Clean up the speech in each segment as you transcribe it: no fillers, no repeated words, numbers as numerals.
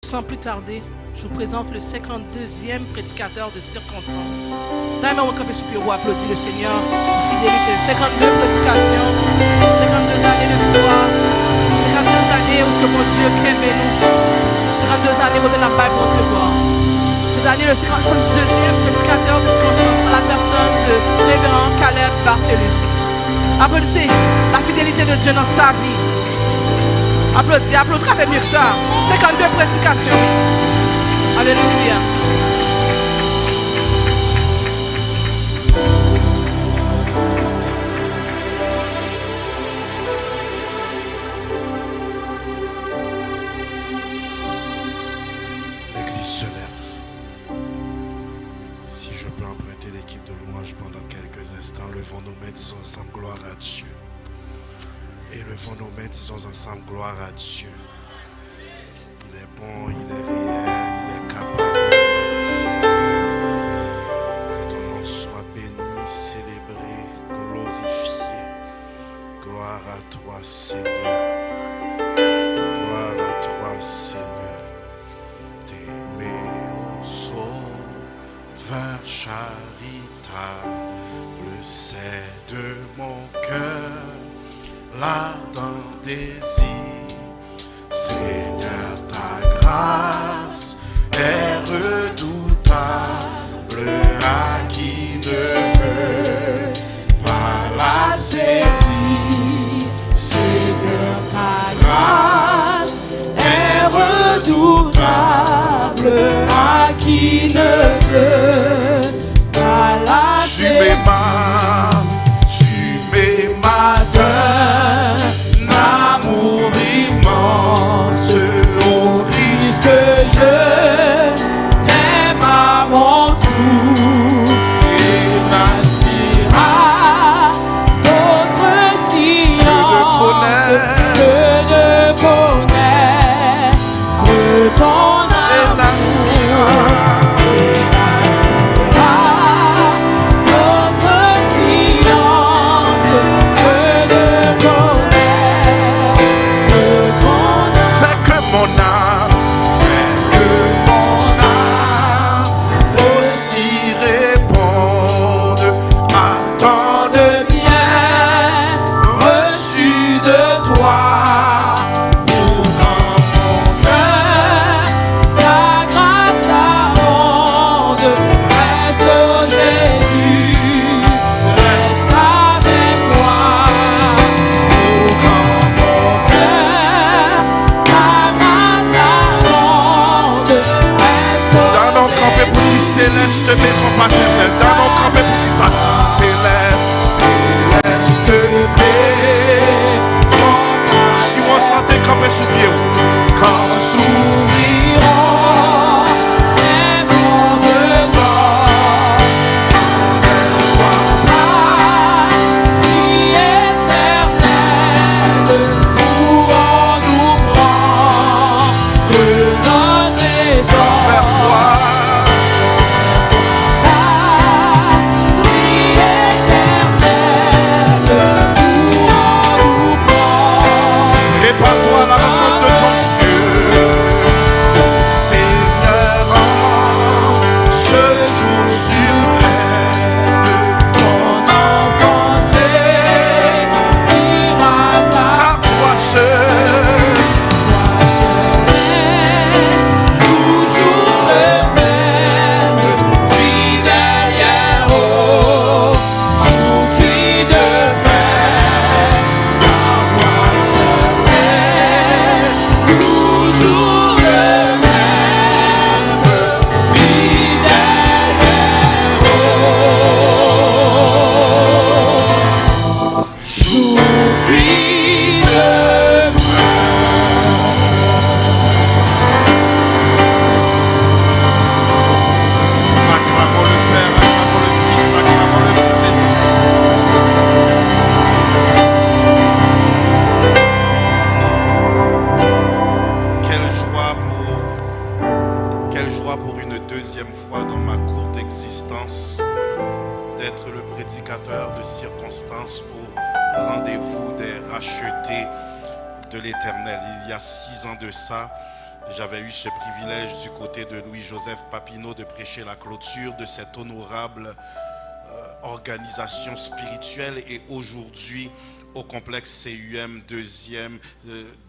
Sans plus tarder, je vous présente le 52e prédicateur de circonstance. Dans le moment où on applaudit le Seigneur pour fidélité. 52 prédications, 52 années de victoire, 52 années où ce que mon Dieu crème nous, 52 années où on n'a pas pour Dieu voir. Cette année, le 52e prédicateur de circonstance à la personne de révérend Caleb Barthelus. Applaudissez la fidélité de Dieu dans sa vie. Applaudissez, applaudissez, fait mieux que ça. 52 prédications. Alléluia. L'Église se lève. Si je peux emprunter l'équipe de louange pendant quelques instants, levons nos mains, disons ensemble gloire à Dieu. Et levons nos mains, disons ensemble gloire à Dieu. Il est bon, il est réel, il est capable, il est magnifique. Que ton nom soit béni, célébré, glorifié. Gloire à toi, Seigneur. Gloire à toi, Seigneur. T'aimer au sauveur charitable, c'est de mon cœur l'ardent désir. Seigneur, ta grâce est redoutable, à qui ne veut pas la saisir. Seigneur, ta grâce est redoutable, à qui ne veut pas la saisir. Tu m'aimas d'un amour immense, ô Christ, je t'aime à mon tour et n'aspire à d'autres sciences que de connaître ton amour. Céleste maison paternelle, dans nos campés pour dire ça. Céleste, céleste maison. Si on sentait camper sous pied, quand s'ouvriront les monts de gloire, avec toi, vie éternelle, où on nous prend de notre maison vers toi. Prépare-toi à la rencontre de ton Dieu, Seigneur, en ce jour suprême, ton enfance car toi seul, toujours le même, fidèle héros, aujourd'hui demain. Toujours le même, fidèle héros. J'oublie demain. Acclamons le Père, acclamons le Fils, acclamons le Saint-Esprit. Quelle joie pour une deuxième fois dans ma courte existence d'être le prédicateur de circonstances au rendez-vous des rachetés de l'Éternel. Il y a 6 ans de ça, J'avais eu ce privilège du côté de Louis-Joseph Papineau de prêcher la clôture de cette honorable organisation spirituelle, et aujourd'hui au complexe CUM,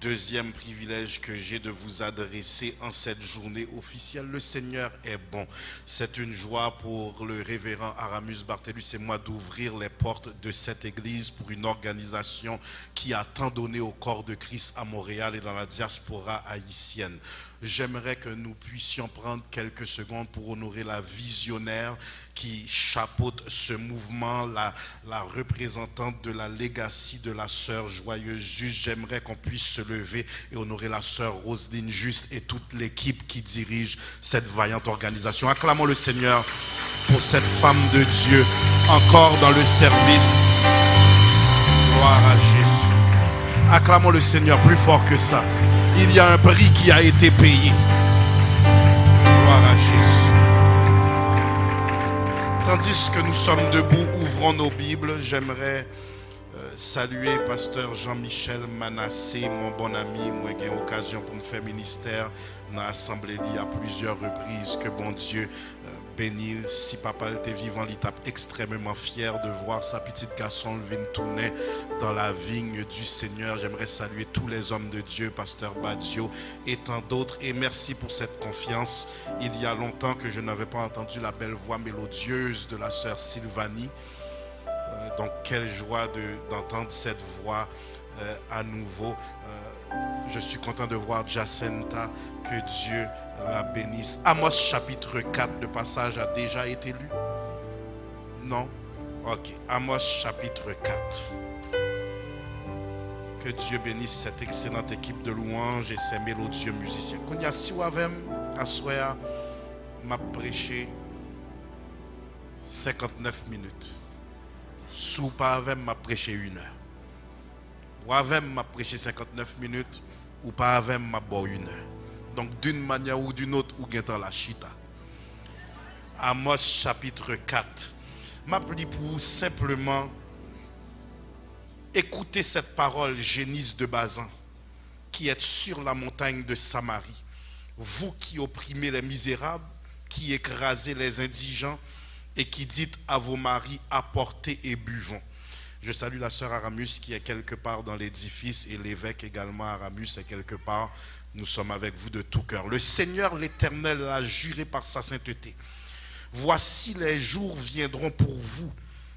deuxième privilège que j'ai de vous adresser en cette journée officielle. Le Seigneur est bon. C'est une joie pour le révérend Aramus Barthelus et moi d'ouvrir les portes de cette église pour une organisation qui a tant donné au corps de Christ à Montréal et dans la diaspora haïtienne. J'aimerais que nous puissions prendre quelques secondes pour honorer la visionnaire qui chapeaute ce mouvement, la représentante de la legacy de la sœur Joyeuse Juste. J'aimerais qu'on puisse se lever et honorer la sœur Roselyne Juste et toute l'équipe qui dirige cette vaillante organisation. Acclamons le Seigneur pour cette femme de Dieu encore dans le service. Gloire à Jésus. Acclamons le Seigneur plus fort que ça. Il y a un prix qui a été payé. Gloire à Jésus. Tandis que nous sommes debout, ouvrons nos Bibles. J'aimerais saluer pasteur Jean-Michel Manassé, mon bon ami. Moi, j'ai eu l'occasion pour me faire ministère dans l'assemblée à plusieurs reprises. Que bon Dieu bénisse. Si papa était vivant, il était extrêmement fier de voir sa petite garçon venir tourner dans la vigne du Seigneur. J'aimerais saluer tous les hommes de Dieu, pasteur Badio et tant d'autres. Et merci pour cette confiance. Il y a longtemps que je n'avais pas entendu la belle voix mélodieuse de la sœur Sylvanie. Donc quelle joie d'entendre cette voix à nouveau. Je suis content de voir Jacinta, que Dieu la bénisse. Amos chapitre 4, le passage a déjà été lu? Non? Ok, Amos chapitre 4. Que Dieu bénisse cette excellente équipe de louanges et ces mélodieux musiciens. Kounya si ou avem, assoya, m'a prêché 59 minutes. Sous pas avem, m'a prêché 1 heure. Ou avem, m'a prêché 59 minutes. Ou pas avem, m'a boire 1 heure. Donc d'une manière ou d'une autre, ou gagnant la chita. Amos chapitre 4. M'a pris pour simplement écouter cette parole, génisse de Bazan, qui est sur la montagne de Samarie. Vous qui opprimez les misérables, qui écrasez les indigents et qui dites à vos maris, apportez et buvons. Je salue la sœur Aramus qui est quelque part dans l'édifice et l'évêque également Aramus est quelque part. Nous sommes avec vous de tout cœur. Le Seigneur l'Éternel a juré par sa sainteté. Voici les jours viendront pour vous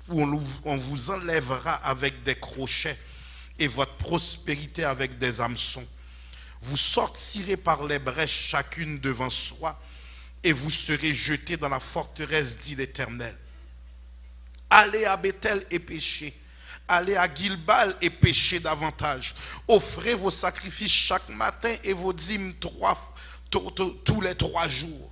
où on vous enlèvera avec des crochets et votre prospérité avec des hameçons. Vous sortirez par les brèches chacune devant soi et vous serez jetés dans la forteresse, dit l'Éternel. Allez à Bethel et péchez. Allez à Gilbal et péchez davantage. Offrez vos sacrifices chaque matin et vos dîmes tous les 3 jours.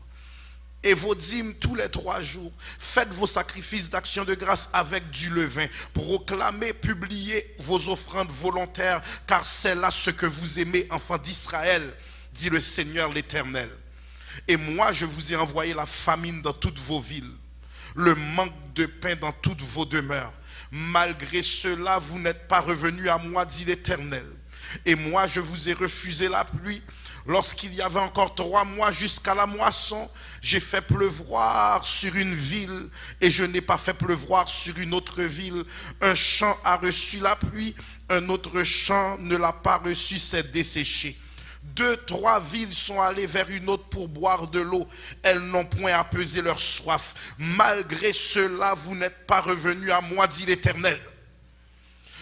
Et vos dîmes tous les 3 jours. Faites vos sacrifices d'action de grâce avec du levain. Proclamez, publiez vos offrandes volontaires, car c'est là ce que vous aimez, enfants d'Israël, dit le Seigneur l'Éternel. Et moi, je vous ai envoyé la famine dans toutes vos villes, le manque de pain dans toutes vos demeures. Malgré cela, vous n'êtes pas revenus à moi, dit l'Éternel. Et moi, je vous ai refusé la pluie. Lorsqu'il y avait encore 3 mois jusqu'à la moisson, j'ai fait pleuvoir sur une ville et je n'ai pas fait pleuvoir sur une autre ville. Un champ a reçu la pluie, un autre champ ne l'a pas reçu, c'est desséché. 2, 3 villes sont allées vers une autre pour boire de l'eau. Elles n'ont point apaisé leur soif. Malgré cela, vous n'êtes pas revenus à moi, dit l'Éternel.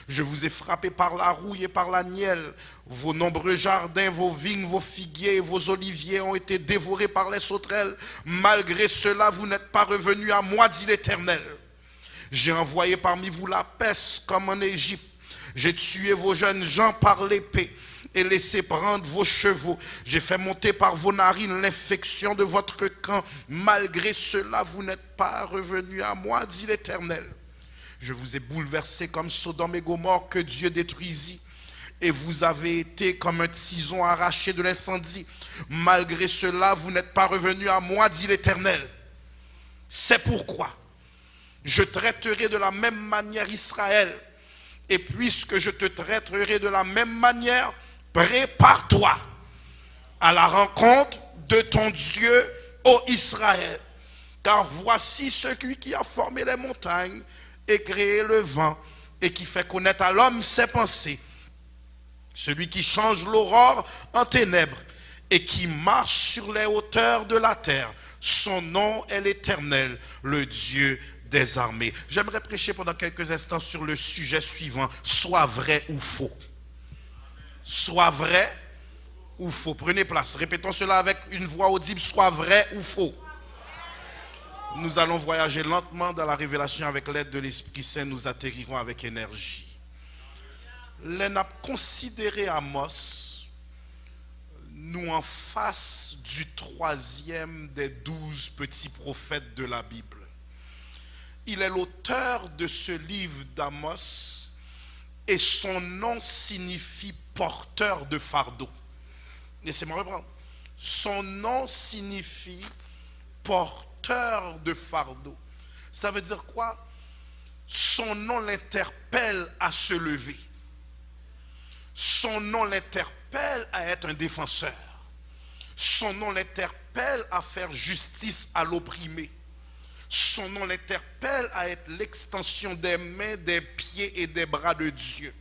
Je vous ai frappé par la rouille et par la nielle. Vos nombreux jardins, vos vignes, vos figuiers et vos oliviers ont été dévorés par les sauterelles. Malgré cela, vous n'êtes pas revenus à moi, dit l'Éternel. J'ai envoyé parmi vous la peste comme en Égypte. J'ai tué vos jeunes gens par l'épée et laissé prendre vos chevaux. J'ai fait monter par vos narines l'infection de votre camp. Malgré cela, vous n'êtes pas revenus à moi, dit l'Éternel. Je vous ai bouleversé comme Sodome et Gomorrhe que Dieu détruisit. Et vous avez été comme un tison arraché de l'incendie. Malgré cela, vous n'êtes pas revenus à moi, dit l'Éternel. C'est pourquoi je traiterai de la même manière Israël. Et puisque je te traiterai de la même manière, prépare-toi à la rencontre de ton Dieu, ô Israël. Car voici celui qui a formé les montagnes et créé le vent et qui fait connaître à l'homme ses pensées. Celui qui change l'aurore en ténèbres et qui marche sur les hauteurs de la terre. Son nom est l'Éternel, le Dieu des armées. J'aimerais prêcher pendant quelques instants sur le sujet suivant. Soit vrai ou faux. Soit vrai ou faux. Prenez place. Répétons cela avec une voix audible. Soit vrai ou faux. Nous allons voyager lentement dans la révélation avec l'aide de l'Esprit Saint. Nous atterrirons avec énergie. Les n'a considéré Amos, nous en face du troisième des 12 petits prophètes de la Bible. Il est l'auteur de ce livre d'Amos et son nom signifie porteur de fardeau. Laissez-moi reprendre. Son nom signifie porteur de fardeau. Ça veut dire quoi? Son nom l'interpelle à se lever. Son nom l'interpelle à être un défenseur. Son nom l'interpelle à faire justice à l'opprimé. Son nom l'interpelle à être l'extension des mains, des pieds et des bras de Dieu.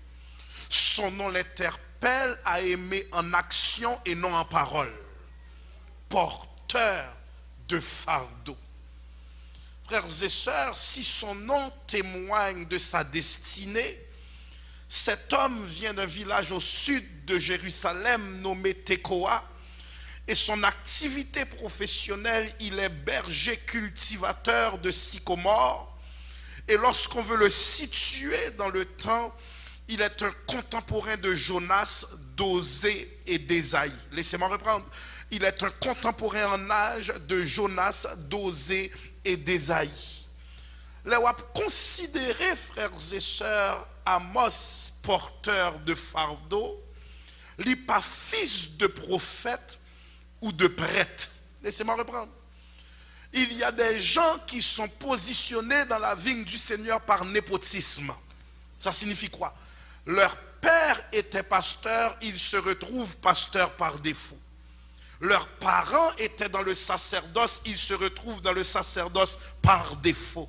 Son nom l'interpelle à aimer en action et non en parole. Porteur de fardeau. Frères et sœurs, si son nom témoigne de sa destinée, cet homme vient d'un village au sud de Jérusalem nommé Tekoa et son activité professionnelle, il est berger cultivateur de sycomore. Et lorsqu'on veut le situer dans le temps, il est un contemporain de Jonas, d'Osée et d'Ésaïe. Laissez-moi reprendre. Il est un contemporain en âge de Jonas, d'Osée et d'Ésaïe. Les wap considéré, frères et sœurs, Amos, porteur de fardeau, li pas fils de prophète ou de prêtre. Laissez-moi reprendre. Il y a des gens qui sont positionnés dans la vigne du Seigneur par népotisme. Ça signifie quoi? Leur père était pasteur, ils se retrouvent pasteurs par défaut. Leurs parents étaient dans le sacerdoce, ils se retrouvent dans le sacerdoce par défaut.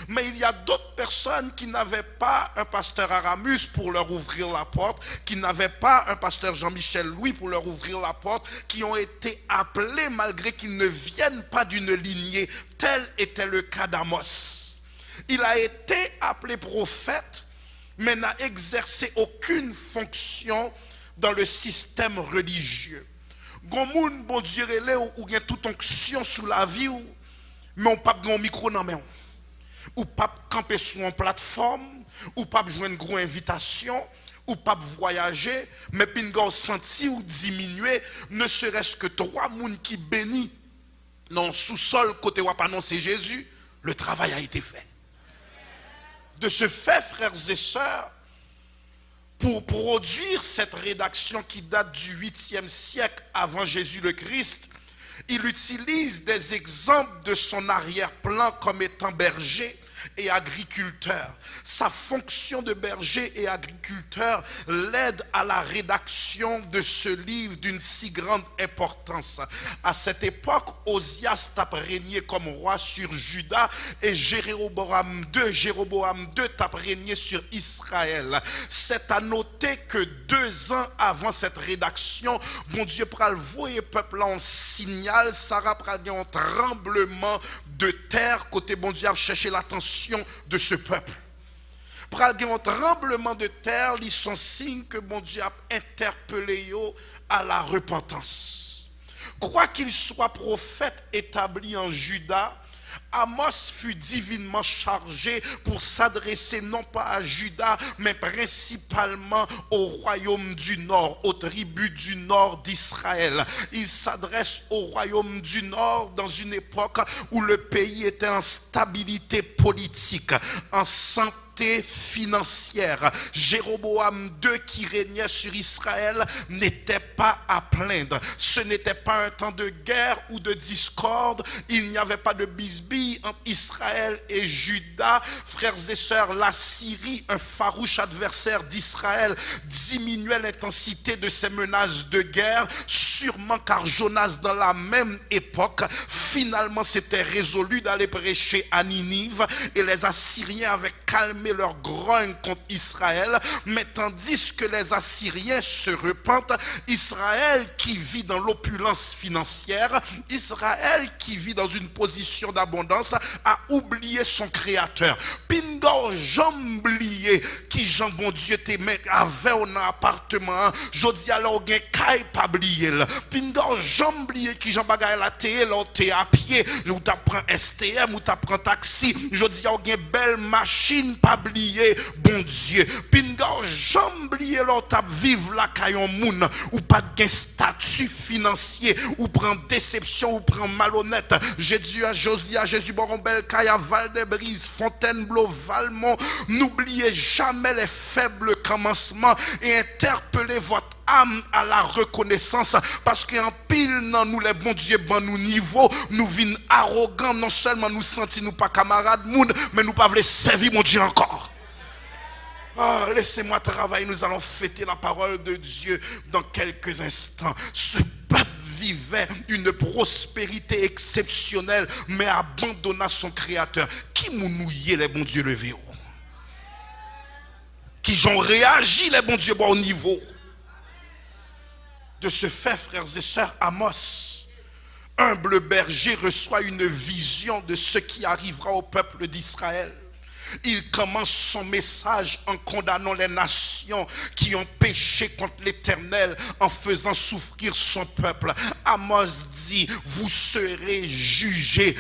Mais il y a d'autres personnes qui n'avaient pas un pasteur Aramus pour leur ouvrir la porte, qui n'avaient pas un pasteur Jean-Michel Louis pour leur ouvrir la porte, qui ont été appelés malgré qu'ils ne viennent pas d'une lignée. Tel était le cas d'Amos. Il a été appelé prophète, mais n'a exercé aucune fonction dans le système religieux. Gomoun, bon Dieu, ou bien toute onction sous la vie, mais on pas de micro dans main. Ou pas camper sur une plateforme, ou pas jouer une grosse invitation, ou pas voyager, mais pingo senti ou diminuer, ne serait-ce que 3 moun qui bénit dans le sous-sol côté où annoncer Jésus, le travail a été fait. De ce fait, frères et sœurs, pour produire cette rédaction qui date du 8e siècle avant Jésus le Christ, il utilise des exemples de son arrière-plan comme étant berger et agriculteur. Sa fonction de berger et agriculteur l'aide à la rédaction de ce livre d'une si grande importance. À cette époque, Osias tape régné comme roi sur Juda et Jéroboam II tape régné sur Israël. C'est à noter que 2 ans avant cette rédaction, bon Dieu pral voyer peuple en signal, Sarah pral gen un tremblement de terre côté bon Dieu a cherché l'attention de ce peuple. Pral gen un tremblement de terre, ils sont signes que bon Dieu a interpellé yo à la repentance. Quoi qu'il soit prophète établi en Juda, Amos fut divinement chargé pour s'adresser non pas à Juda, mais principalement au royaume du nord, aux tribus du nord d'Israël. Il s'adresse au royaume du nord dans une époque où le pays était en stabilité politique, en santé santé financière. Jéroboam II qui régnait sur Israël n'était pas à plaindre. Ce n'était pas un temps de guerre ou de discorde. Il n'y avait pas de bisbille entre Israël et Juda. Frères et sœurs, la Syrie, un farouche adversaire d'Israël, diminuait l'intensité de ses menaces de guerre, sûrement car Jonas, dans la même époque, finalement s'était résolu d'aller prêcher à Ninive et les Assyriens avaient calmé leur grogne contre Israël. Mais tandis que les Assyriens se repentent, Israël qui vit dans l'opulence financière, Israël qui vit dans une position d'abondance, a oublié son créateur. Pingor jamblié qui Jean bon Dieu t'aimait avait un appartement, jodi alors gen kay pas oublié. Pingor jamblié qui Jean bagay la té là t'es à pied, ou t'apprend STM ou t'apprend taxi, jodi alors gen belle machine pas oublié bon Dieu. Pingor jamblié là t'a vivre la caillon moun ou pas gen statut financier ou prend déception ou prend malhonnête. J'ai dit à Josia, Jésus Borombel, Kaya, Val-des-Brises, Fontainebleau, Valmont, n'oubliez jamais les faibles commencements et interpellez votre âme à la reconnaissance parce qu'en pile dans nous les bons dieux bon nous niveau nous vînes arrogants, non seulement nous sentis nous pas camarades moun mais nous pas voulons servir mon Dieu encore. Oh, laissez-moi travailler, nous allons fêter la parole de Dieu dans quelques instants. Ce peuple vivait une prospérité exceptionnelle, mais abandonna son créateur. Qui mounouillait les bons dieux levés? Qui ont réagi les bons dieux au niveau? De ce fait, frères et sœurs, Amos, humble berger, reçoit une vision de ce qui arrivera au peuple d'Israël. Il commence son message en condamnant les nations qui ont péché contre l'Éternel en faisant souffrir son peuple. Amos dit, vous serez jugés.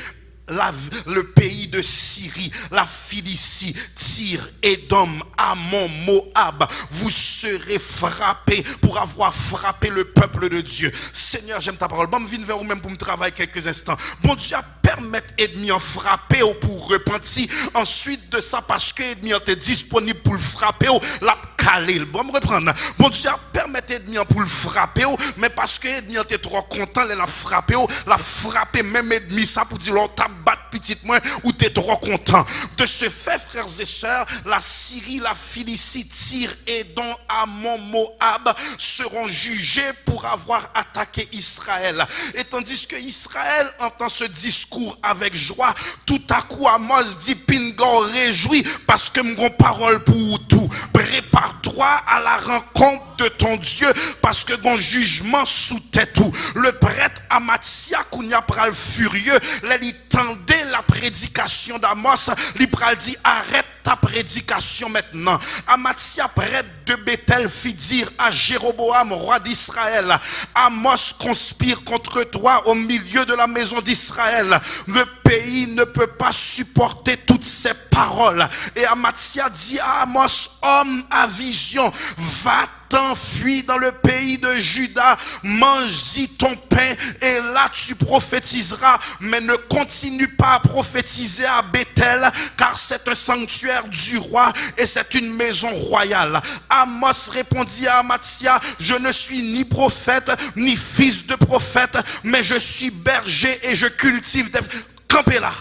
Le pays de Syrie, la Philistie, Tyr, Édom, Ammon, Moab, vous serez frappés pour avoir frappé le peuple de Dieu. Seigneur, j'aime ta parole. Bon, je viens vers vous-même pour me travailler quelques instants. Bon Dieu, permettre ennemi en frapper ou pour repentir. Ensuite de ça, parce que ennemi est disponible pour le frapper ou la caler. Bon, me reprendre. Bon Dieu, permettre ennemi pour le frapper ou, mais parce que ennemi était trop content, il a frappé ou, la frapper même ennemi ça pour dire l'on tape battre petite moins ou t'es trop content. De ce fait, frères et sœurs, la Syrie, la Philistie, Tyr, Édom, Ammon, Moab seront jugés pour avoir attaqué Israël. Et tandis que Israël entend ce discours avec joie, tout à coup Amos dit Pingor réjouis parce que mon parole pour tout. Prépare-toi à la rencontre de ton Dieu parce que mon jugement sous tête tout. Le prêtre Amatia Kounia pral furieux, il tendait la prédication d'Amos, il pral dit arrête ta prédication maintenant. Amatia prêtre de Bethel fit dire à Jéroboam roi d'Israël, Amos conspire contre toi au milieu de la maison d'Israël. Le pays ne peut pas supporter toutes ces paroles. Et Amatia dit à Amos, homme à vision, va t'enfuis dans le pays de Juda, mange-y ton pain et là tu prophétiseras, mais ne continue pas à prophétiser à Bethel car c'est un sanctuaire du roi et c'est une maison royale. Amos répondit à Amatia, je ne suis ni prophète ni fils de prophète, mais je suis berger et je cultive des... Campez là.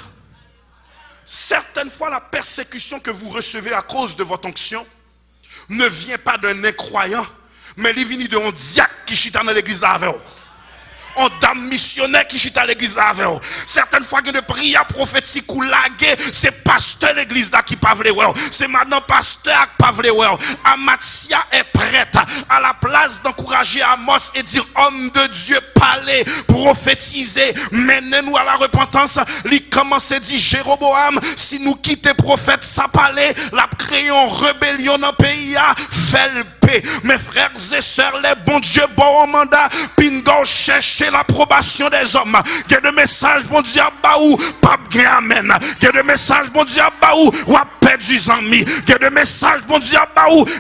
Certaines fois la persécution que vous recevez à cause de votre onction ne vient pas d'un incroyant, mais il vient d'un diacre qui chita dans l'église d'avant. On dame missionnaire qui chita à l'église d'avant. Certaines fois que de prières prophétiques ou laguer, c'est pasteur l'église là qui pas vle ouais. C'est maintenant pasteur qui pas vle ouais. Amatia est prête à la place d'encourager Amos et dire homme de Dieu, parlez, prophétisez, menez-nous à la repentance. Il commence à dire Jéroboam, si nous quittons prophète ça parler, la créons rébellion dans le pays, fait le paix. Mes frères et sœurs, les bons dieux, bon mandat, pingo chercher l'approbation des hommes. Il y a des messages, bon Dieu, baou, pas bien amen. Il y a des messages, bon Dieu, baou, ou perdu amis. Il y a des messages, bon Dieu,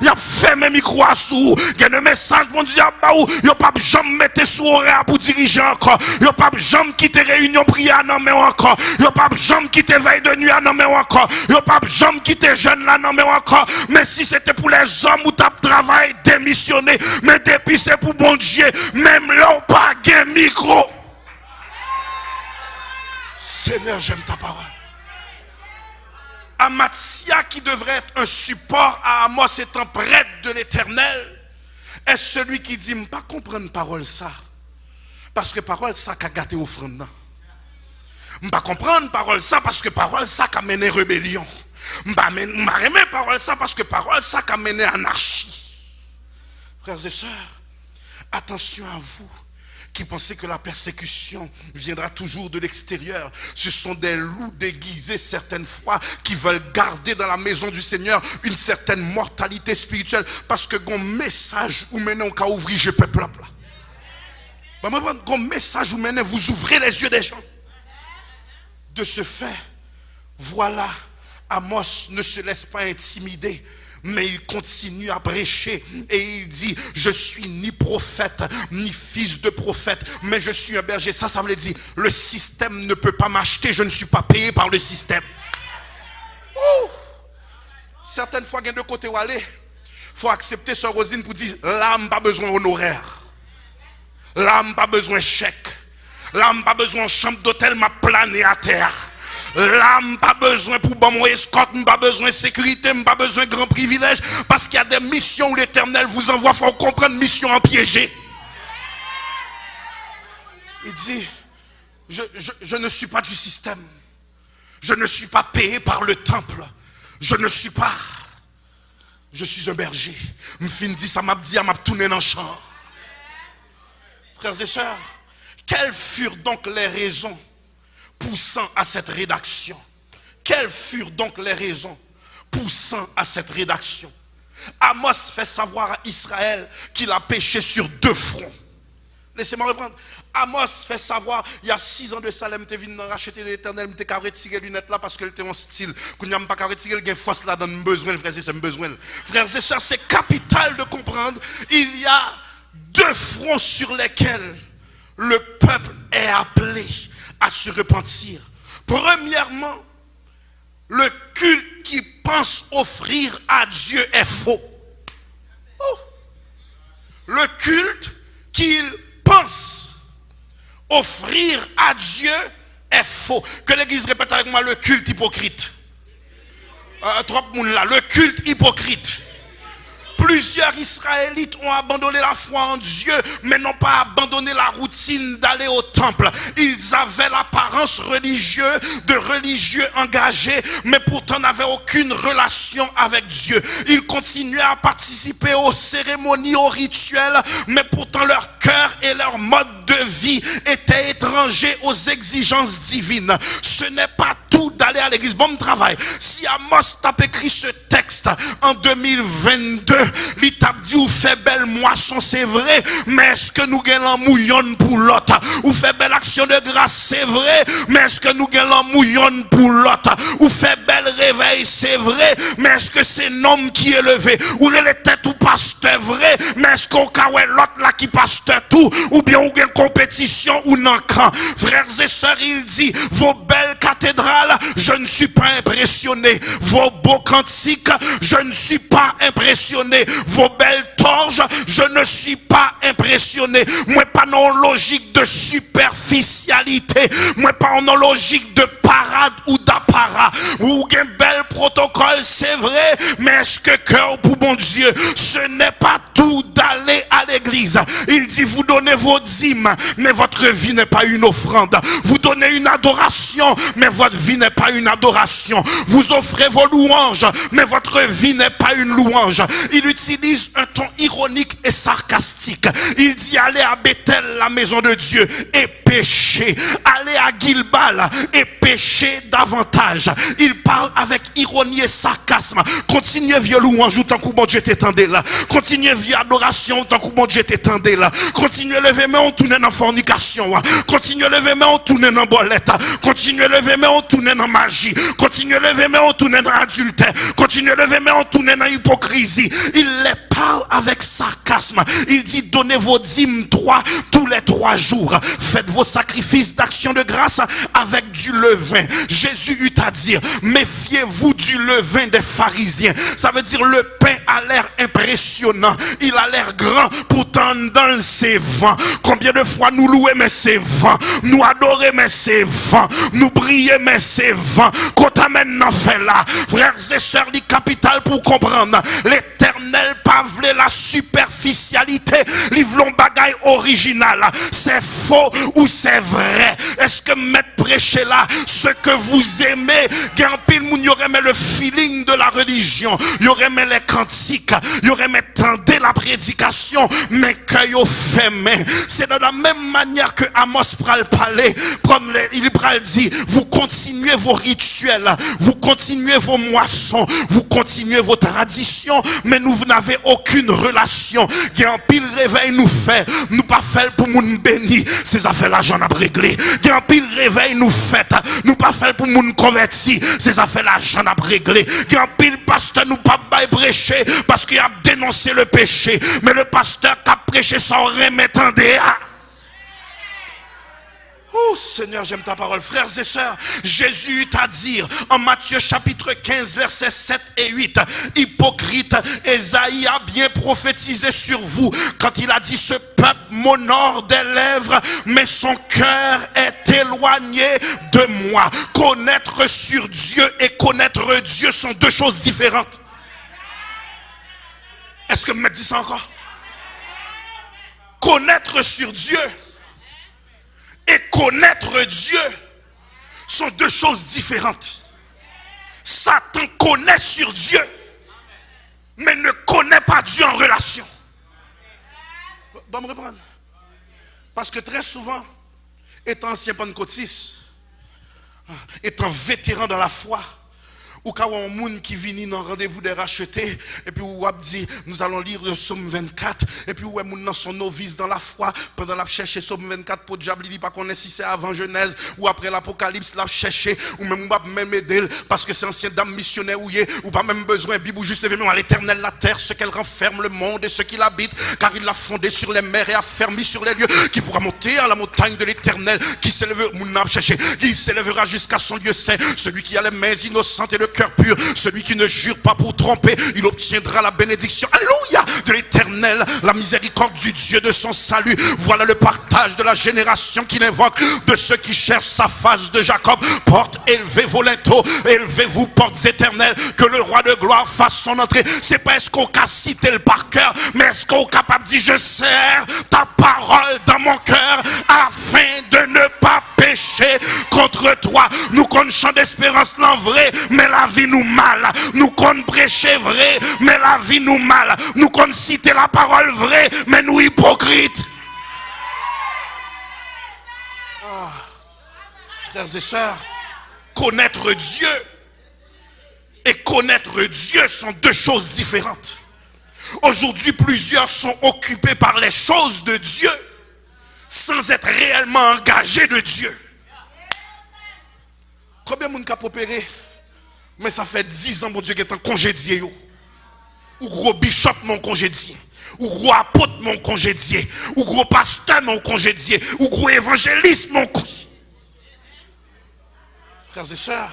il a fait mes micros à sous. Il y a des messages, bon Dieu, il n'y a pas de jamais mettre sous horaire pour diriger encore. Il n'y a pas de jamais quitter réunion prière non mais encore. Il n'y a pas de jamais quitter veille de nuit non mais encore. Il n'y a pas de jamais quitter jeune là non mais encore. Mais si c'était pour les hommes où tu travail démissionné, mais depuis c'est pour bon Dieu, même là on pas gain micro. Seigneur, j'aime ta parole. Amathia, qui devrait être un support à Amos étant prêtre de l'Éternel, est celui qui dit, pas comprendre parole ça. Parce que parole ça qui a gâté offrande. Pas comprendre parole ça parce que parole ça qui a mené rébellion. Pas aimer parole ça parce que parole ça qui a mené anarchie. Frères et sœurs, attention à vous qui pensez que la persécution viendra toujours de l'extérieur. Ce sont des loups déguisés certaines fois qui veulent garder dans la maison du Seigneur une certaine mortalité spirituelle parce que gon message ou maintenant qu'a ouvrir je peuple là. Bah moi gon message ou maintenant vous ouvrez les yeux des gens. De ce fait, voilà, Amos ne se laisse pas intimider. Mais il continue à prêcher et il dit, je suis ni prophète, ni fils de prophète, mais je suis un berger. Ça veut dire, le système ne peut pas m'acheter, je ne suis pas payé par le système. Ouh. Certaines fois, il y a deux côtés où aller. Il faut accepter ce Rosine pour dire, là, je pas besoin d'honoraire. Là, je pas besoin de chèque. Là, je pas besoin de chambre d'hôtel, m'a plané à terre. Là, je n'ai pas besoin pour mon escorte, je n'ai pas besoin de sécurité, je n'ai pas besoin de grands privilèges. Parce qu'il y a des missions où l'Éternel vous envoie, il faut comprendre mission en piégé. Il dit, je ne suis pas du système. Je ne suis pas payé par le temple. Je ne suis pas. Je suis un berger. Je fin dit, ça m'a dit, m'a tourné dans le champ. Frères et sœurs, quelles furent donc les raisons poussant à cette rédaction? Quelles furent donc les raisons poussant à cette rédaction? Amos fait savoir à Israël qu'il a péché sur deux fronts. Laissez-moi reprendre. Amos fait savoir, il y a 6 ans de ça, je suis venu racheter l'Éternel, je suis retiré les lunettes là parce qu'elle était en style. Quand je n'ai pas retiré, il y a force là dans le besoin, frères et sœurs, besoin. Frères et sœurs, c'est capital de comprendre. Il y a deux fronts sur lesquels le peuple est appelé à se repentir. Premièrement, le culte qui pense offrir à Dieu est faux. Oh. Le culte qu'il pense offrir à Dieu est faux. Que l'Église répète avec moi, le culte hypocrite. Trop de monde là, le culte hypocrite. Plusieurs Israélites ont abandonné la foi en Dieu, mais n'ont pas abandonné la routine d'aller au temple. Ils avaient l'apparence religieuse de religieux engagés, mais pourtant n'avaient aucune relation avec Dieu. Ils continuaient à participer aux cérémonies, aux rituels, mais pourtant leur cœur et leur mode de vie étaient étrangers aux exigences divines. Ce n'est pas tout d'aller à l'église. Bon travail. Si Amos t'a écrit ce texte en 2022, il t'a dit ou fait belle moisson, c'est vrai, mais est-ce que nous gagnons mouillon pour l'autre? Ou fait belle action de grâce, c'est vrai, mais est-ce que nous gagnons mouillon pour l'autre? Ou fait belle réveil, c'est vrai, mais est-ce que c'est un homme qui est levé? Ou il est tête ou pasteur vrai, mais est-ce qu'on a l'autre là qui pasteur tout? Ou bien ou gagne compétition ou non quand? Frères et sœurs, il dit, vos belles cathédrales, je ne suis pas impressionné. Vos beaux cantiques, je ne suis pas impressionné. Vos belles torches, je ne suis pas impressionné. Moi pas non logique de superficialité. Moi pas en logique de parade ou d'apparat. Ou un bel protocole, c'est vrai, mais est-ce que cœur pour bon Dieu, ce n'est pas tout d'aller à l'église. Il dit, vous donnez vos dîmes, mais votre vie n'est pas une offrande. Vous donnez une adoration, mais votre vie n'est pas une adoration. Vous offrez vos louanges, mais votre vie n'est pas une louange. Il utilise un ton ironique et sarcastique. Il dit, allez à Bethel, la maison de Dieu, et péchez. Allez à Gilgal et péchez davantage. Il parle avec ironie et sarcasme. Continuez vieux louange tant que bon Dieu t'étendait là. Continuez vieux adoration tant que bon Dieu t'étendait là. Continuez lever main on tourne dans fornication. Continuez lever main on tourne dans bolette. Continuez lever main on tourne dans magie. Continuez lever main on tourne dans adultère. Continuez lever main on tourne dans hypocrisie. Il les parle avec sarcasme. Il dit donnez vos dîmes tous les 3 jours. Faites vos sacrifices d'action de grâce avec du levain. Jésus eut à dire méfiez-vous du levain des pharisiens. Ça veut dire le pain a l'air impressionnant. Il a l'air grand. Pourtant dans c'est vent. Combien de fois nous louer mais c'est vent. Nous adorer mais c'est vent. Nous prier mais c'est vent. Qu'on t'amène dans fait là. Frères et sœurs du capital pour comprendre. L'éternel pas voulait la superficialité. Livrons bagaille original. C'est faux ou c'est vrai? Est-ce que mettre prêcher là ce que vous aimez? Gampil moun y aurait le feeling de la religion. Y aurait les cantiques. Y aurait tendé la prédication. Mais que yo fait mais. C'est de la même manière que Amos pral parler. Comme il pral dit, vous continuez vos rituels. Vous continuez vos moissons. Vous continuez vos traditions. Mais nous n'avez aucune relation. Il y a un pile réveil nous fait. Nous pas fait pour moun béni. Ces affaires-là, j'en ai réglé. Il y a un pile réveil nous fait. Nous pas fait pour moun converti. Ces affaires-là, j'en ai réglé. Il y a un pile pasteur nous pas bail prêcher parce qu'il a dénoncé le péché. Mais le pasteur qui a prêché sans remettre en dehors. Oh Seigneur, j'aime ta parole. Frères et sœurs, Jésus eut à dire en Matthieu chapitre 15 versets 7 et 8, hypocrite, Ésaïe a bien prophétisé sur vous quand il a dit ce peuple m'honore des lèvres mais son cœur est éloigné de moi. Connaître sur Dieu et connaître Dieu sont 2 choses différentes. Est-ce que vous me dites ça encore? Connaître sur Dieu et connaître Dieu sont 2 choses différentes. Satan connaît sur Dieu, mais ne connaît pas Dieu en relation. Bon, me reprendre. Parce que très souvent, étant ancien pentecôtiste, étant vétéran dans la foi, ou quand on a un monde qui vient dans rendez-vous des rachetés, et puis on dit, nous allons lire le psaume 24, et puis on a son novice dans la foi, pendant la chercher psaume 24 pour diable, il dit pas qu'on est si c'est avant Genèse, ou après l'Apocalypse, la chercher, ou même aider, parce que c'est ancien dame missionnaire ou pas même besoin, Bible juste événement à l'éternel la terre, ce qu'elle renferme le monde et ce qui l'habite, car il l'a fondé sur les mers et a fermé sur les lieux, qui pourra monter à la montagne de l'éternel, qui s'élèvera jusqu'à son lieu saint, celui qui a les mains innocentes et le cœur pur, celui qui ne jure pas pour tromper, il obtiendra la bénédiction, alléluia, de l'éternel, la miséricorde du Dieu de son salut. Voilà le partage de la génération qu'il invoque, de ceux qui cherchent sa face de Jacob. Portes élevées vos linteaux, élevez-vous portes éternelles, que le roi de gloire fasse son entrée. C'est pas est-ce qu'on a cité le par cœur, mais est-ce qu'on est capable de dire je serre ta parole dans mon cœur afin de ne pas pécher contre toi. Nous qu'on chante d'espérance l'en vrai, mais la vie nous mal. Nous qu'on prêcher vrai, mais la vie nous mal. Nous qu'on citer la parole vraie, mais nous hypocrites. Oh. Frères et sœurs, connaître Dieu et connaître Dieu sont 2 choses différentes. Aujourd'hui, plusieurs sont occupés par les choses de Dieu sans être réellement engagés de Dieu. Combien de monde a opéré? Mais ça fait 10 ans, mon Dieu, qui est en congédié. Ou gros bishop mon congédié. Ou gros apôtre mon congédié. Ou gros pasteur mon congédié. Ou gros évangéliste mon congédié. Frères et sœurs,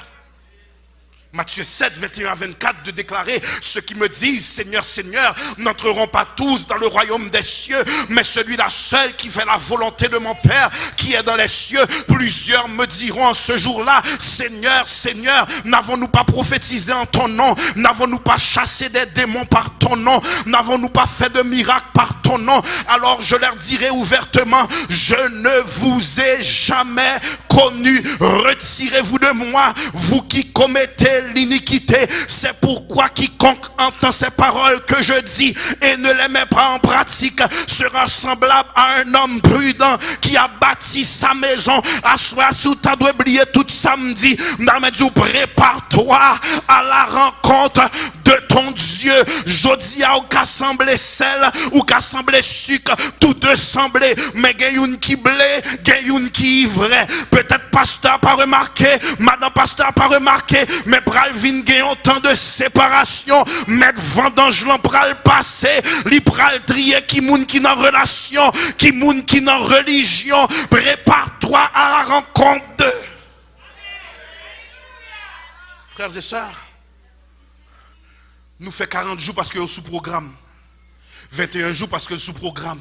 Matthieu 7, 21 à 24, de déclarer, ceux qui me disent, Seigneur, Seigneur, n'entreront pas tous dans le royaume des cieux, mais celui-là seul qui fait la volonté de mon Père, qui est dans les cieux. Plusieurs me diront en ce jour-là, Seigneur, Seigneur, n'avons-nous pas prophétisé en ton nom? N'avons-nous pas chassé des démons par ton nom? N'avons-nous pas fait de miracles par ton nom, alors je leur dirai ouvertement, je ne vous ai jamais connu. Retirez-vous de moi, vous qui commettez l'iniquité. C'est pourquoi quiconque entend ces paroles que je dis et ne les met pas en pratique sera semblable à un homme prudent qui a bâti sa maison. Assois sous ta doigt oublier tout samedi. Prépare-toi à la rencontre de ton Dieu. Jodia ou qu'a semblé sel ou qu'a semblé sucre, tout deux semblé, mais gayoun qui blé, gayoun qui ivre. Peut-être pasteur pas remarqué, madame pasteur pas remarqué, mais pral vin gayon temps de séparation, mettre vendange l'en pral passé, li pral trier qui moun qui dans relation, qui moun qui dans religion. Prépare-toi à la rencontre de frères et sœurs. Nous fait 40 jours parce que le sous-programme. 21 jours parce que le sous-programme.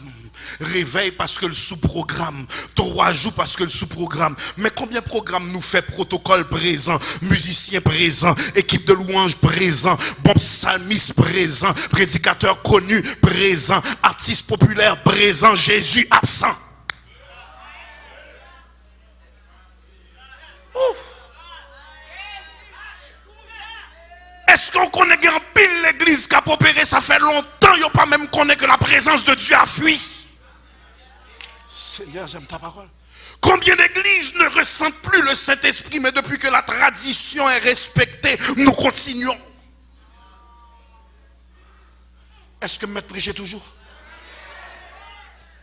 Réveil parce que le sous-programme. 3 jours parce que le sous-programme. Mais combien de programmes nous fait protocole présent, musicien présent, équipe de louange présent, bon psalmiste présent, prédicateur connu présent, artiste populaire présent, Jésus absent. Ouf. Est-ce qu'on connaît bien pile l'église qui a opéré? Ça fait longtemps, il pas même connaît que la présence de Dieu a fui. Seigneur, j'aime ta parole. Combien d'églises ne ressentent plus le Saint-Esprit, mais depuis que la tradition est respectée, nous continuons. Est-ce que maître prêche toujours?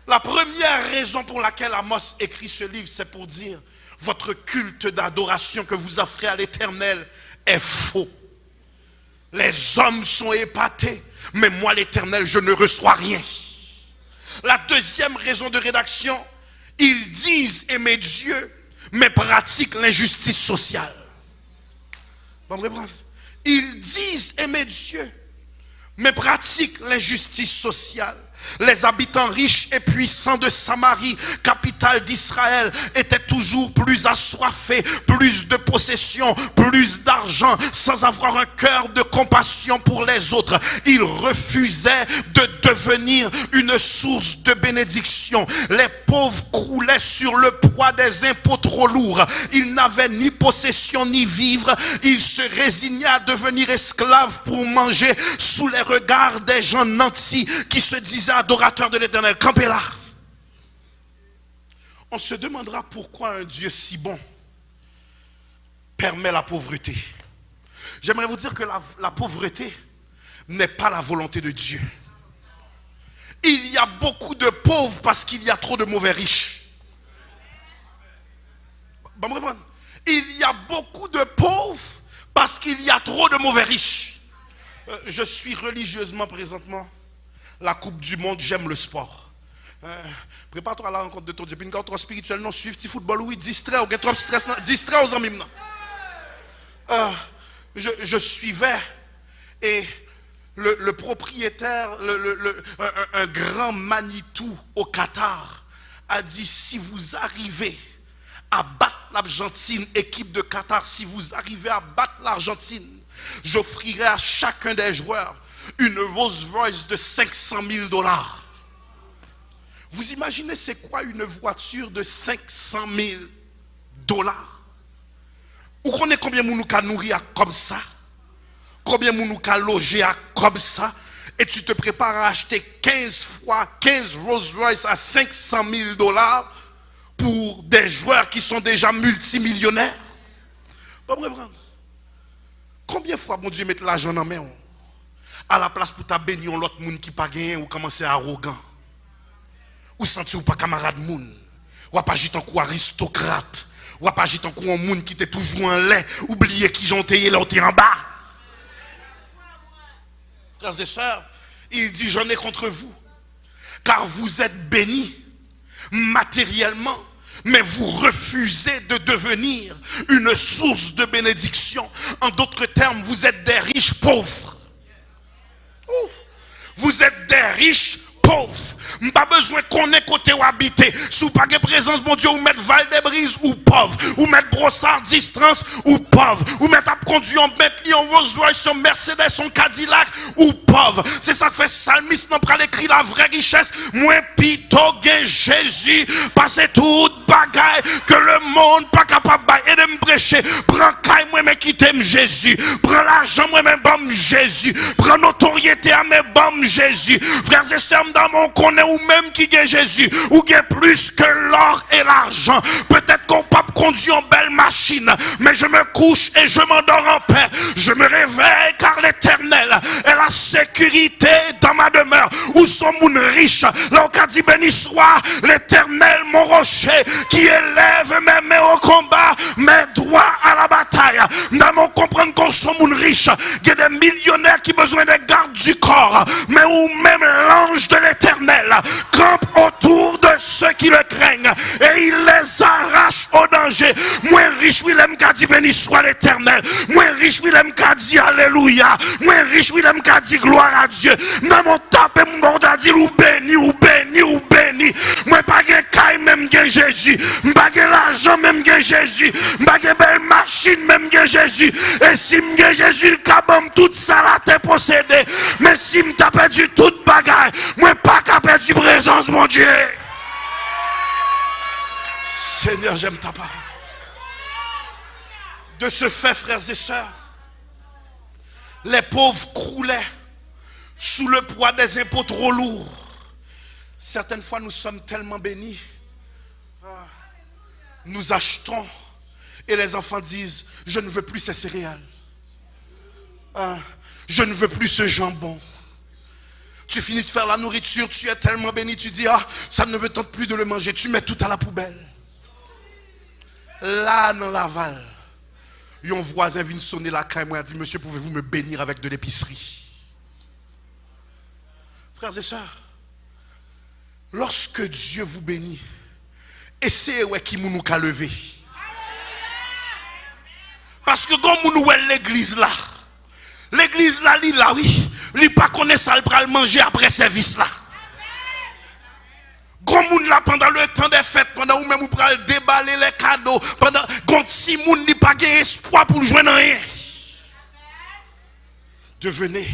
La première raison pour laquelle Amos écrit ce livre, c'est pour dire votre culte d'adoration que vous offrez à l'Éternel est faux. Les hommes sont épatés, mais moi l'Éternel, je ne reçois rien. La deuxième raison de rédaction, ils disent aimer Dieu, mais pratiquent l'injustice sociale. Ils disent aimer Dieu, mais pratiquent l'injustice sociale. Les habitants riches et puissants de Samarie, capitale d'Israël, étaient toujours plus assoiffés, plus de possessions, plus d'argent, sans avoir un cœur de compassion pour les autres. Ils refusaient de devenir une source de bénédiction. Les pauvres croulaient sur le poids des impôts trop lourds. Ils n'avaient ni possession ni vivre. Ils se résignaient à devenir esclaves pour manger sous les regards des gens nantis qui se disaient adorateur de l'Éternel. Campez là. On se demandera pourquoi un Dieu si bon permet la pauvreté. J'aimerais vous dire que la pauvreté n'est pas la volonté de Dieu. Il y a beaucoup de pauvres parce qu'il y a trop de mauvais riches. Il y a beaucoup de pauvres parce qu'il y a trop de mauvais riches. Je suis religieusement présentement la Coupe du Monde, j'aime le sport. Prépare-toi à la rencontre de ton Dieu. Puis une rencontre spirituelle, non, suivre petit football, oui, distrait, ou trop stress, distrait aux amis. Je suivais et le propriétaire, un grand Manitou au Qatar, a dit si vous arrivez à battre l'Argentine, équipe de Qatar, si vous arrivez à battre l'Argentine, j'offrirai à chacun des joueurs une Rolls-Royce de 500 000 $. Vous imaginez c'est quoi une voiture de 500 000 $? Vous connaissez combien nous avons nourri comme ça? Combien nous avons logé comme ça? Et tu te prépares à acheter 15 Rolls-Royce à 500 000 $ pour des joueurs qui sont déjà multimillionnaires? Combien de fois mon Dieu met l'argent dans main à la place pour ta bénir l'autre monde qui pas gagné ou commencer arrogant ou sentir ou pas camarade monde ou pas agir en coup aristocrate ou pas agir en coup un monde qui était toujours en lait oublier qui j'entayé l'autre en bas. Frères et sœurs, il dit j'en ai contre vous car vous êtes bénis matériellement, mais vous refusez de devenir une source de bénédiction. En d'autres termes, vous êtes des riches pauvres. Vous êtes des riches pauvres, Pas besoin qu'on ait côté ou habiter. Sous pas de présence, bon Dieu, ou mettre Val des Brises ou pauvre. Ou mettre Brossard distance ou pauvre. Ou mettre à conduire en Bentley, en Rolls Royce, en Mercedes, en Cadillac ou pauvre. C'est ça que fait Salmiste, n'a pas écrit la vraie richesse. Moi, pito, gain Jésus, passer toute bagaille que le monde pas capable et de me prêcher. Prends caille, moi, mais quittez-moi Jésus. Prends l'argent, moi, mais bam Jésus. Prends notoriété à mes bam Jésus. Frères et sœurs, dans mon connaît ou même qui gagne Jésus, ou gagne plus que l'or et l'argent. Peut-être qu'on peut conduire en belle machine, mais je me couche et je m'endors en paix. Je me réveille car l'Éternel est la sécurité dans ma demeure. Où sont mon riches? Là, on a dit béni soit l'Éternel, mon rocher, qui élève mes mains au combat, mes doigts à la bataille. Nous allons comprendre qu'on sont mon riches. Il y a des millionnaires qui ont besoin des gardes du corps, mais où même l'ange de l'Éternel campe autour de ceux qui le craignent et il les arrache au danger. Moi riche Willem qu'a dit béni soit l'Éternel. Moi riche Willem qu'a dit alléluia. Moi riche Willem qu'a dit gloire à Dieu. Dans mon tapé mon monde a dit ou béni ou béni ou béni. Moi pas de caille même que Jésus. Pas de l'argent même que Jésus. Pas de belle machine même que Jésus. Et si m'ge Jésus le cabam toute ça la t'est possédé. Mais si m't'a perdu toute bagaille, moi pas qu'à perdre du présence mon Dieu. Seigneur, j'aime ta parole. De ce fait, frères et sœurs, les pauvres croulaient sous le poids des impôts trop lourds. Certaines fois, nous sommes tellement bénis. Nous achetons et les enfants disent, je ne veux plus ces céréales. Je ne veux plus ce jambon. Tu finis de faire la nourriture, tu es tellement béni, tu dis, ah, ça ne me tente plus de le manger. Tu mets tout à la poubelle. Là, dans l'aval, un voisin vient sonner la crème et a dit, monsieur, pouvez-vous me bénir avec de l'épicerie? Frères et sœurs, lorsque Dieu vous bénit, essayez qui nous a levé. Parce que comme nous voyons l'église là, oui, il pas connaît ça, il va le manger après service là. Grand monde là pendant le temps des fêtes, pendant où même vous prenez déballer les cadeaux, pendant quand si monde n'a pas espoir pour joindre rien. Devenez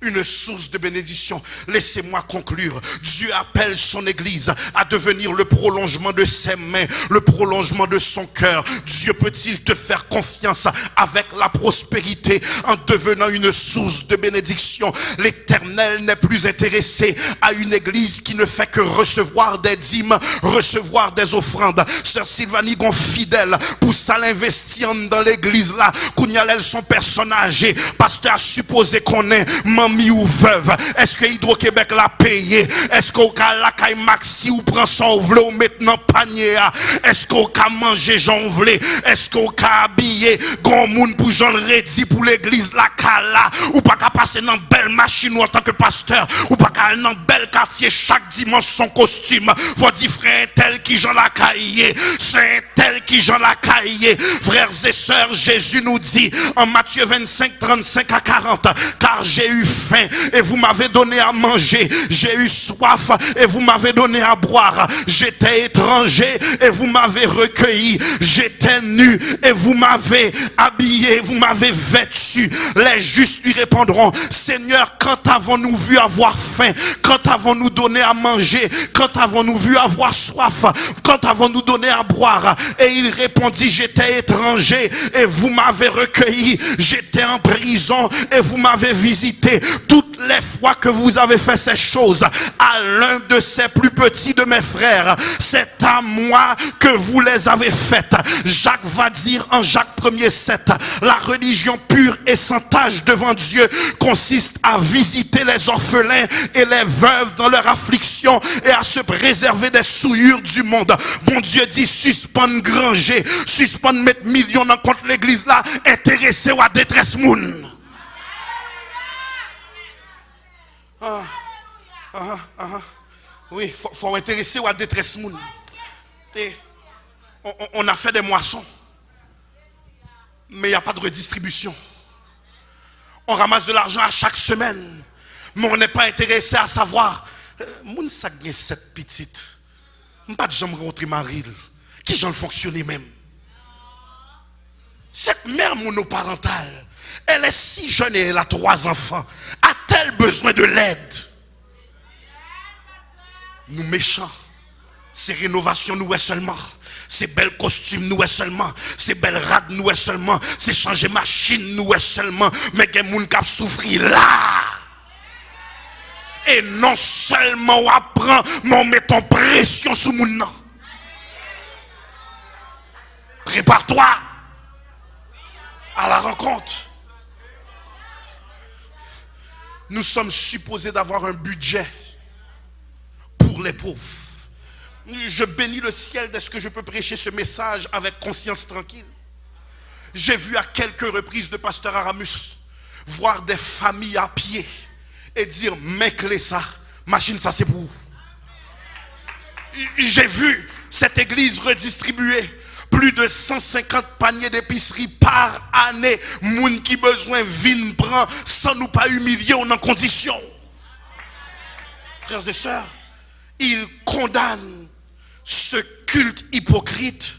une source de bénédiction. Laissez-moi conclure. Dieu appelle son église à devenir le prolongement de ses mains, le prolongement de son cœur. Dieu peut-il te faire confiance avec la prospérité en devenant une source de bénédiction? L'Éternel n'est plus intéressé à une église qui ne fait que recevoir des dîmes, recevoir des offrandes. Sœur Sylvanie gon fidèle pour ça l'investir dans l'église là. Kounialel son personne âgée. Pasteur a supposé qu'on est ou veuve. Est-ce que Hydro-Québec l'a payé? Est-ce qu'au cas la caille maxi ou prend son vle ou maintenant panier? Est-ce qu'au cas manger j'en vle? Est-ce qu'au cas habillé grand monde pour j'en redit pour l'église la cala? Ou pas qu'à passer dans belle machine ou en tant que pasteur? Ou pas qu'à aller dans bel quartier chaque dimanche son costume? Faut dire frère tel qui j'en la caillé, c'est tel qui j'en la caillé. Frères et sœurs, Jésus nous dit en Matthieu 25, 35 à 40, car j'ai eu faim et vous m'avez donné à manger, j'ai eu soif et vous m'avez donné à boire, j'étais étranger et vous m'avez recueilli, j'étais nu et vous m'avez habillé, vous m'avez vêtu. Les justes lui répondront, Seigneur, quand avons-nous vu avoir faim? Quand avons-nous donné à manger? Quand avons-nous vu avoir soif? Quand avons-nous donné à boire? Et il répondit, j'étais étranger et vous m'avez recueilli, j'étais en prison et vous m'avez visité. Toutes les fois que vous avez fait ces choses à l'un de ces plus petits de mes frères, c'est à moi que vous les avez faites. Jacques va dire en Jacques 1er 7, la religion pure et sans tache devant Dieu consiste à visiter les orphelins et les veuves dans leur affliction et à se préserver des souillures du monde. Bon Dieu dit, suspendre granger, suspendre mettre millions dans contre l'église là, intéressé ou à détresse moun. Oui, faut intéresser ou à détresse moun. On a fait des moissons, mais il n'y a pas de redistribution. On ramasse de l'argent à chaque semaine, mais on n'est pas intéressé à savoir Moun sa gen 7 petites. M'pas de jamais rencontrer Maril. Qui j'en fonctionner même. Cette mère monoparentale, elle est si jeune et elle a 3 enfants. A-t-elle besoin de l'aide? Nous méchants. Ces rénovations nous est seulement. Ces belles costumes nous est seulement. Ces belles rades nous est seulement. Ces changer machine nous est seulement. Mais il y a des gens qui souffrent là. Et non seulement on apprend, mais on met en pression sur mon nom. Prépare-toi à la rencontre. Nous sommes supposés d'avoir un budget pour les pauvres. Je bénis le ciel dès que je peux prêcher ce message avec conscience tranquille. J'ai vu à quelques reprises le pasteur Aramus voir des familles à pied et dire, mec, ça, machine, ça c'est pour vous. J'ai vu cette église redistribuer plus de 150 paniers d'épicerie par année. Moun qui besoin vin prend sans nous pas humilier en condition. Frères et sœurs, ils condamnent ce culte hypocrite,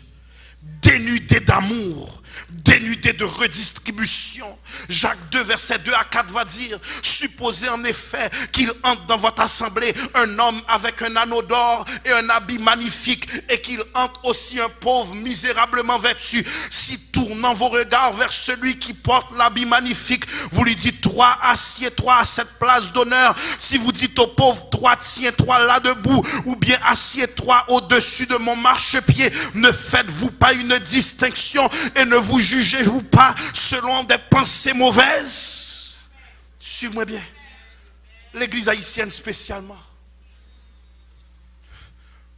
dénudé d'amour, dénudé de redistribution. Jacques 2, verset 2 à 4 va dire, supposez en effet qu'il entre dans votre assemblée un homme avec un anneau d'or et un habit magnifique, et qu'il entre aussi un pauvre misérablement vêtu. Si tournant vos regards vers celui qui porte l'habit magnifique, vous lui dites, toi, assieds-toi à cette place d'honneur. Si vous dites au pauvre, toi, tiens-toi là debout, ou bien assieds-toi au-dessus de mon marchepied, ne faites-vous pas une distinction et ne vous jugez-vous pas selon des pensées mauvaises? Suivez-moi bien. L'église haïtienne spécialement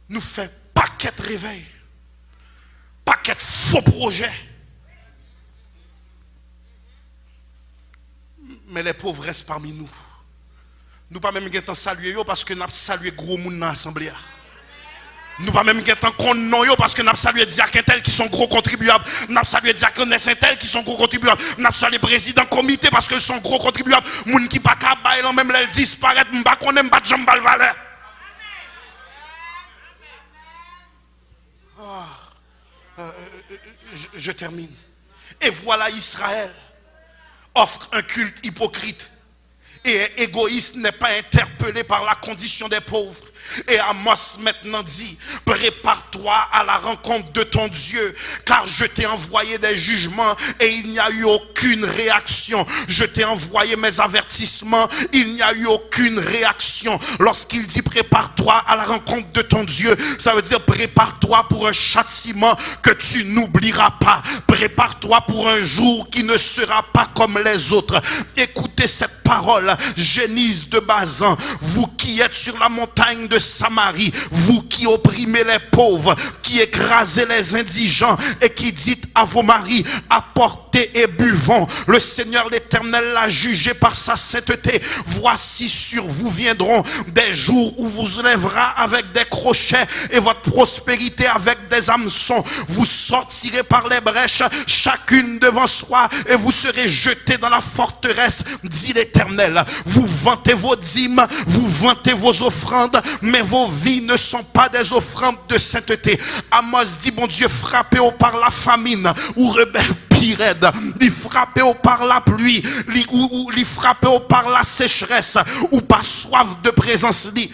nous fait paquet de réveil, paquet de faux projets. Mais les pauvres restent parmi nous. Nous pas même temps saluer parce que nous avons salué gros monde dans l'assemblée. Nous pas même temps qu'on non parce que nous avons salué diacres tels qui sont gros contribuables. Nous avons salué diacres tels qui sont gros contribuables. Nous avons salué président comité parce qu'ils sont gros contribuables. Moun qui pas capable même les disparaître, m'pa connaît pas jambal valeur. Je termine. Et voilà Israël offre un culte hypocrite et est égoïste, n'est pas interpellé par la condition des pauvres. Et Amos maintenant dit, prépare-toi à la rencontre de ton Dieu, car je t'ai envoyé des jugements et il n'y a eu aucune réaction. Je t'ai envoyé mes avertissements, il n'y a eu aucune réaction. Lorsqu'il dit prépare-toi à la rencontre de ton Dieu, ça veut dire prépare-toi pour un châtiment que tu n'oublieras pas. Prépare-toi pour un jour qui ne sera pas comme les autres. Écoutez cette parole, génisse de Bazan, vous qui êtes sur la montagne de Samarie, vous qui opprimez les pauvres, qui écrasez les indigents et qui dites à vos maris, apportez et buvons. Le Seigneur l'Éternel l'a jugé par sa sainteté. Voici sur vous viendront des jours où vous lèvera avec des crochets et votre prospérité avec des hameçons. Vous sortirez par les brèches, chacune devant soi, et vous serez jetés dans la forteresse, dit l'Éternel. Vous vantez vos dîmes, vous vantez vos offrandes, mais vos vies ne sont pas des offrandes de sainteté. Amos dit, bon Dieu, frappez-vous par la famine, ou rebelle pirède, li frappez-vous par la pluie, li frappez-vous par la sécheresse, ou par soif de présence li.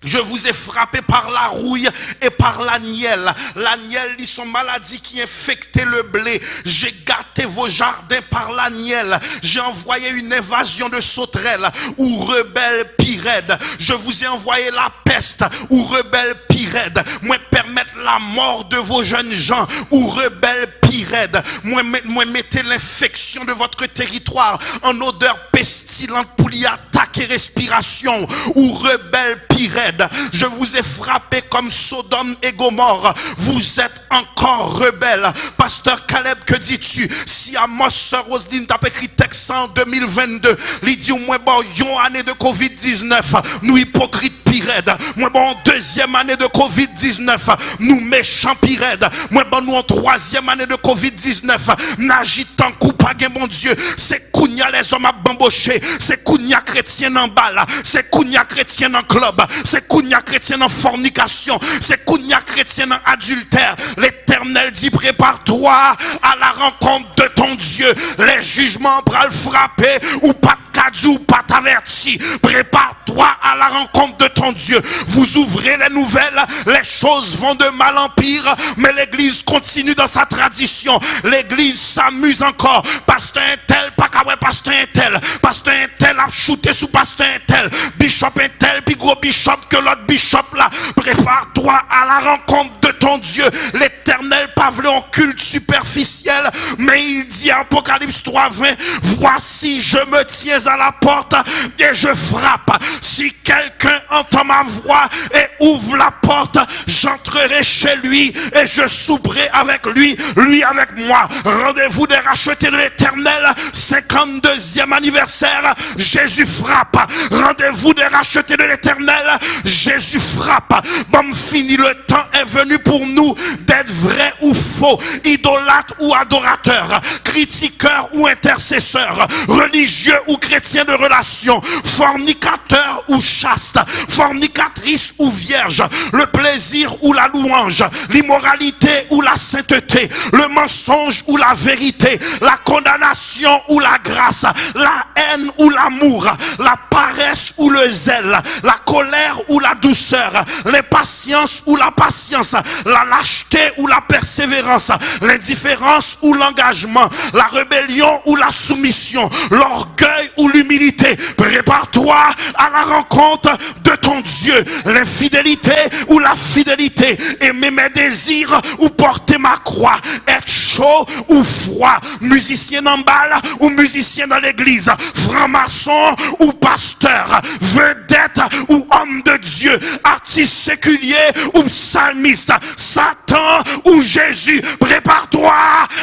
Je vous ai frappé par la rouille et par l'agnelle. L'agnelle, ils sont maladies qui infectaient le blé. J'ai gâté vos jardins par l'agnelle. J'ai envoyé une invasion de sauterelles ou rebelles pyrèdes. Je vous ai envoyé la peste ou rebelles pyrèdes. Moi permettre la mort de vos jeunes gens ou rebelles pyrèdes. Moi mettez l'infection de votre territoire en odeur pestilente pour y attaquer respiration ou rebelles pyrèdes. Je vous ai frappé comme Sodome et Gomorre. Vous êtes encore rebelles. Pasteur Caleb, que dis-tu? Si Amos Sœur Roselyne t'a écrit texte en 2022, il dit au moins bon, yon année de Covid-19, nous hypocrites raide. Moi bon deuxième année de Covid-19, nous méchants pi raide. Moi bon nous en troisième année de Covid-19, n'agitant coup pas mon Dieu, c'est kounya les hommes à bambocher, c'est kounya chrétien en balle, c'est kounya chrétien en club, c'est kounya chrétien en fornication, c'est kounya chrétien en adultère. L'Éternel dit prépare-toi à la rencontre de ton Dieu. Les jugements bras frapper ou pas de ou pas t'averti. Prépare-toi à la rencontre de ton Dieu. Vous ouvrez les nouvelles, les choses vont de mal en pire, mais l'église continue dans sa tradition. L'église s'amuse encore. Pasteur un tel, pas qu'à pasteur un tel. Pasteur un tel a shooté sous pasteur un tel. Bishop un tel, puis gros bishop que l'autre bishop là. Prépare-toi à la rencontre de ton Dieu. L'Éternel pas voulu en culte superficiel, mais il dit Apocalypse 3:20, voici je me tiens à la porte et je frappe. Si quelqu'un entend ma voix et ouvre la porte, j'entrerai chez lui et je souperai avec lui, lui avec moi. Rendez-vous des rachetés de l'Éternel, 52e anniversaire, Jésus frappe. Rendez-vous des rachetés de l'Éternel, Jésus frappe. Bon, fini, le temps est venu pour nous d'être vrais ou faux, idolâtres ou adorateurs, critiqueurs ou intercesseurs, religieux ou chrétiens de relation, fornicateurs ou chastes, fornicatrices ou vierges, le plaisir ou la louange, l'immoralité ou la sainteté, le mensonge ou la vérité, la condamnation ou la grâce, la haine ou l'amour, la paresse ou le zèle, la colère ou la douceur, l'impatience ou la patience, la lâcheté ou la persévérance, l'indifférence ou l'engagement, la rébellion ou la soumission, l'orgueil ou l'humilité. Prépare-toi à la rencontre de ton Dieu. L'infidélité ou la fidélité, aimer mes désirs ou porter ma croix, être chaud ou froid, musicien en balle ou musicien dans l'église, franc-maçon ou pasteur, vedette ou homme de Dieu, artiste séculier ou psalmiste, Satan ou Jésus. Prépare-toi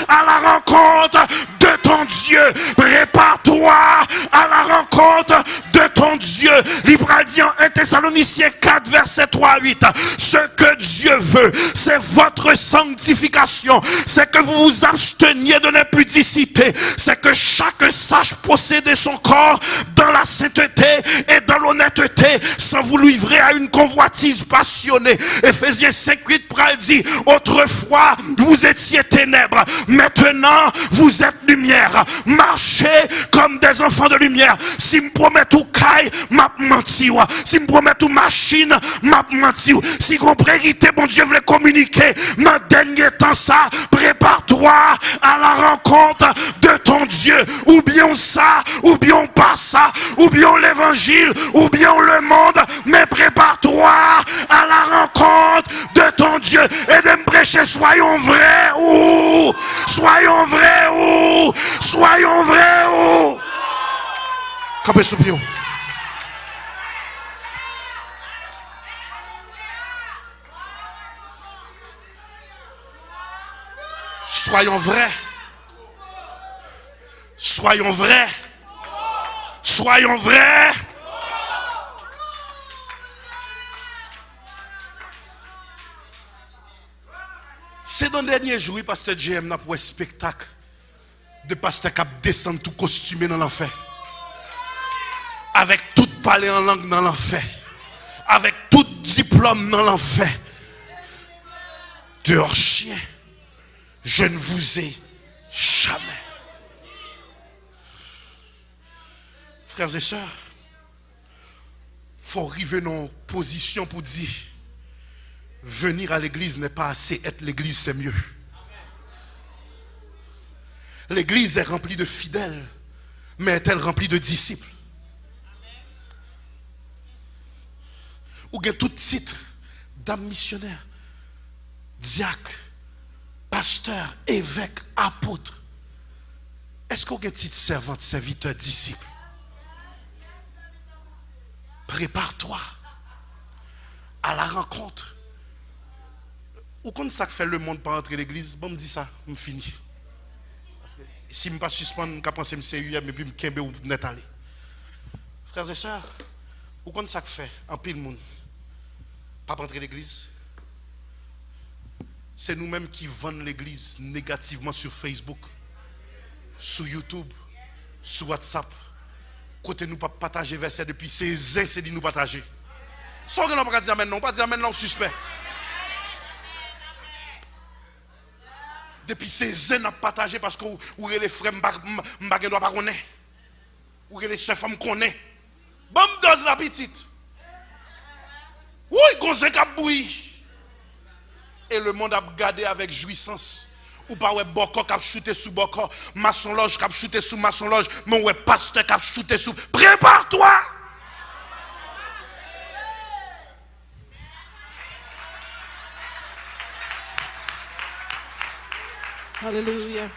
à la rencontre de ton Dieu. Prépare-toi à la rencontre de ton Dieu. Libre dit en 1 Thessaloniciens 4 verset 3 à 8. Ce que Dieu veut, c'est votre sanctification, c'est que vous vous absteniez de l'impudicité, c'est que chacun sache posséder son corps dans la sainteté et dans l'honnêteté, sans vous livrer à une convoitise passionnée. Éphésiens 5:8 pral dit, autrefois vous étiez ténèbres, maintenant vous êtes lumière. Marchez comme des enfants de lumière. Si me promets tout caille, m'a menti. Si me promets tout machine, m'a menti. Si vous préritez, bon Dieu voulait communiquer dans le dernier temps ça, prépare-toi à la rencontre de ton Dieu. Ou bien ça, ou bien pas ça, ou bien l'évangile, ou bien le monde, mais prépare-toi à la rencontre de ton Dieu. Et de me prêcher, soyons vrais ou soyons vrais ou soyons vrais ou campez sous pied. Soyons vrais. Soyons vrais. Soyons vrais. C'est dans le dernier jour, pasteur JM n'a pas un spectacle de pasteur qui descend tout costumé dans l'enfer. Avec tout parler en langue dans l'enfer. Avec tout diplôme dans l'enfer. Dehors chien, je ne vous ai jamais. Frères et sœurs, il faut arriver dans une position pour dire venir à l'église n'est pas assez, être l'église c'est mieux. L'église est remplie de fidèles, mais est-elle remplie de disciples? Ou bien tout titre d'âme missionnaire, diacre, pasteur, évêque, apôtre. Est-ce qu'on a un titre servante, serviteur, disciple? Prépare-toi à la rencontre. Ou quand ça fait le monde par entrer l'église, bon, me dit ça, me fini. Si je ne pas suspendre, je pense que je suis sérieux, mais puis je suis net aller. Frères et sœurs, ou quand ça fait, en pile monde, Pas rentrer l'église. C'est nous-mêmes qui vendons l'église négativement sur Facebook, sur YouTube, sur WhatsApp. Côté nous pas partager verset depuis 16 ans, c'est dit nous partager. Sans que nous pas dire amen, non, pas dire amen, non, suspect. Depuis 16 ans, nous partagé parce que vous les frères, nous ne doit pas connaître. Ou les sœurs femmes connaissent. Bon, dose la petite. Oui, gonzé cap bouilli. Et le monde a gardé avec jouissance. Ou pas ouais boko cap shooter sous boko, maçon loge cap shooter sous maçon loge, mais ouais pasteur cap shooter sous. Prépare-toi. Alléluia.